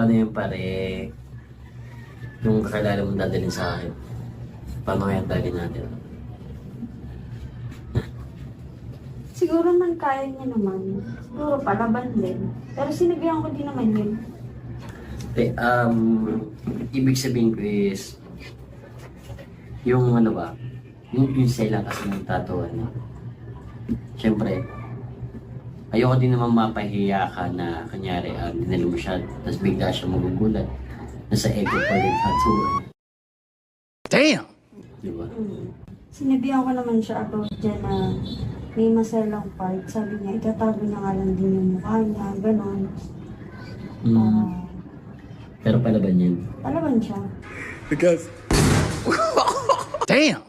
Ano yun pare? Yung kakilala mong dadalhin sa akin. Paano kaya dadalhin natin? Siguro man kaya niya naman. Siguro palaban din. Pero sinabihan ko din naman yun. Ibig sabihin ko is, yung ano ba, yung sila kasi ng tattoo, ano. Siyempre, ayoko din naman mapahiya ka na, kanyari, dinala mo siya, tapos bigla siya magugulat. Nasa ego pa rin tattoo. Damn! Diba? Sinabihan ko naman siya about dyan na may maselang part. Sabi niya, itatago niya nga lang din yung mukha niya, gano'n. Pero palaban yun. Palaban siya. Because... Damn!